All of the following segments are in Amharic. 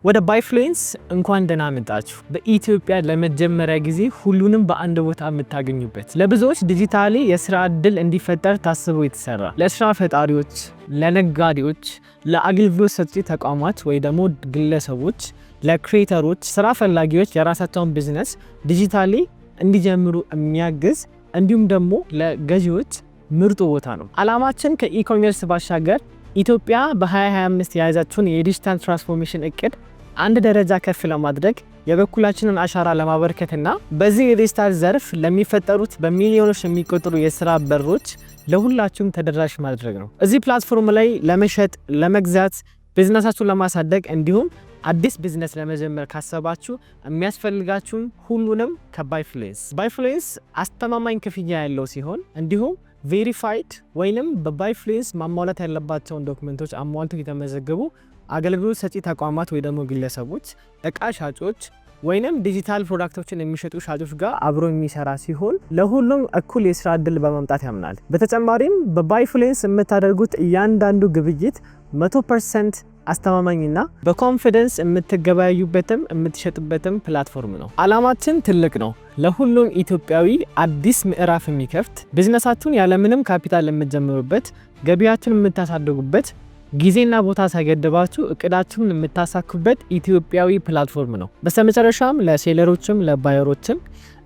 ወደ ባይፍሉዌንስ እንኳን ደህና መጣችሁ። በኢትዮጵያ ለመጀመሪያ ጊዜ ሁሉንም በአንድ ቦታ የምታገኙበት ለብዙዎች ዲጂታሊ የስራ እድል እንዲፈጠር ታስቦ የተሰራ ለስራ ፈጣሪዎች፣ ለነጋዴዎች፣ ለአገልግሎት ሰጪ ተቋማት ወይ ደግሞ ግለሰቦች፣ ለክሬተሮች፣ ስራ ፈላጊዎች የራሳቸውን ቢዝነስ ዲጂታሊ እንዲጀምሩ የሚያግዝ እንዲሁም ደግሞ ለገዢዎች ምርጡ ቦታ ነው። አላማችን ከኢኮሜርስ ባሻገር ኢትዮጵያ በ2025 የያዛችውን የዲጂታል ትራንስፎርሜሽን እቅድ አንድ ደረጃ ከፍ ለማድረግ የበኩላችንን አሻራ ለማበርከትና በዚህ የዲጂታል ዘርፍ ለሚፈጠሩት በሚሊዮኖች የሚቆጠሩ የስራ በሮች ለሁላችሁም ተደራሽ ማድረግ ነው። እዚህ ፕላትፎርም ላይ ለመሸጥ፣ ለመግዛት፣ ቢዝነሳችሁን ለማሳደግ እንዲሁም አዲስ ቢዝነስ ለመጀመር ካሰባችሁ የሚያስፈልጋችሁን ሁሉንም ባይፍሉዌንስ አስተማማኝ ክፍያ ያለው ሲሆን እንዲሁም ቬሪፋይድ ወይንም በባይፍሉዌንስ ማሟላት ያለባቸውን ዶክመንቶች አሟልተው የተመዘገቡ አገልግሎት ሰጪ ተቋማት ወይ ደግሞ ግለሰቦች፣ እቃ ሻጮች ወይንም ዲጂታል ፕሮዳክቶችን የሚሸጡ ሻጮች ጋር አብሮ የሚሰራ ሲሆን ለሁሉም እኩል የስራ እድል በማምጣት ያምናል። በተጨማሪም በባይፍሉዌንስ የምታደርጉት እያንዳንዱ ግብይት 100% አስተማማኝና በኮንፊደንስ የምትገበያዩበትም የምትሸጡበትም ፕላትፎርም ነው። አላማችን ትልቅ ነው። ለሁሉም ኢትዮጵያዊ አዲስ ምዕራፍ የሚከፍት ቢዝነሳችሁን ያለምንም ካፒታል የምትጀምሩበት፣ ገቢያችሁን የምታሳድጉበት፣ ጊዜና ቦታ ሳይገድባችሁ እቅዳችሁን የምታሳኩበት ኢትዮጵያዊ ፕላትፎርም ነው። በስተመጨረሻም ለሴለሮችም ለባየሮችም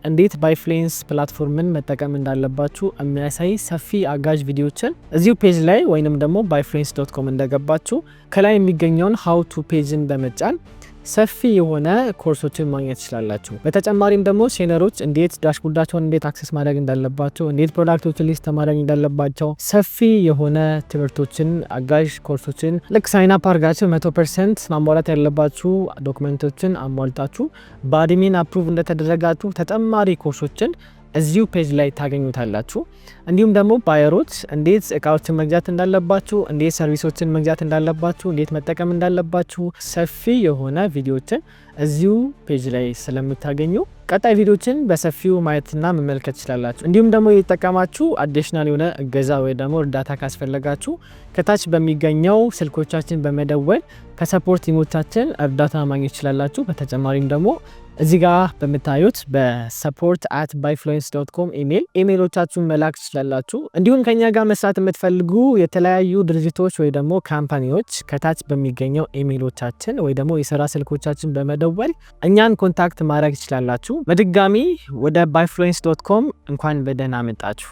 እንዴት ባይፍሉዌንስ ፕላትፎርምን መጠቀም እንዳለባችሁ የሚያሳይ ሰፊ አጋዥ ቪዲዮችን እዚሁ ፔጅ ላይ ወይንም ደግሞ byfluence.com እንደገባችሁ ከላይ የሚገኘውን how to ፔጅን በመጫን ሰፊ የሆነ ኮርሶችን ማግኘት ትችላላችሁ። በተጨማሪም ደግሞ ሴለሮች እንዴት ዳሽቦርዳቸውን እንዴት አክሰስ ማድረግ እንዳለባቸው፣ እንዴት ፕሮዳክቶችን ሊስት ማድረግ እንዳለባቸው ሰፊ የሆነ ትምህርቶችን አጋዥ ኮርሶችን ልክ ሳይን አፕ አድርጋችሁ 100% ማሟላት ያለባችሁ ዶክመንቶችን አሟልታችሁ በአድሚን አፕሩቭ እንደተደረጋችሁ ተጨማሪ ኮርሶችን እዚሁ ፔጅ ላይ ታገኙታላችሁ። እንዲሁም ደግሞ ባየሮች እንዴት እቃዎችን መግዛት እንዳለባችሁ፣ እንዴት ሰርቪሶችን መግዛት እንዳለባችሁ፣ እንዴት መጠቀም እንዳለባችሁ ሰፊ የሆነ ቪዲዮችን እዚሁ ፔጅ ላይ ስለምታገኙ ቀጣይ ቪዲዮችን በሰፊው ማየትና መመልከት ትችላላችሁ። እንዲሁም ደግሞ የተጠቀማችሁ አዲሽናል የሆነ እገዛ ወይ ደግሞ እርዳታ ካስፈለጋችሁ ከታች በሚገኘው ስልኮቻችን በመደወል ከሰፖርት ቲሞቻችን እርዳታ ማግኘት ትችላላችሁ። በተጨማሪም ደግሞ እዚህ ጋር በምታዩት በsupport@byfluence.com ኢሜይሎቻችሁን መላክ ትችላላችሁ። እንዲሁም ከኛ ጋር መስራት የምትፈልጉ የተለያዩ ድርጅቶች ወይ ደግሞ ካምፓኒዎች ከታች በሚገኘው ኢሜይሎቻችን ወይ ደግሞ የስራ ስልኮቻችን በመደወል እኛን ኮንታክት ማድረግ ትችላላችሁ። በድጋሚ ወደ byfluence.com እንኳን በደህና መጣችሁ።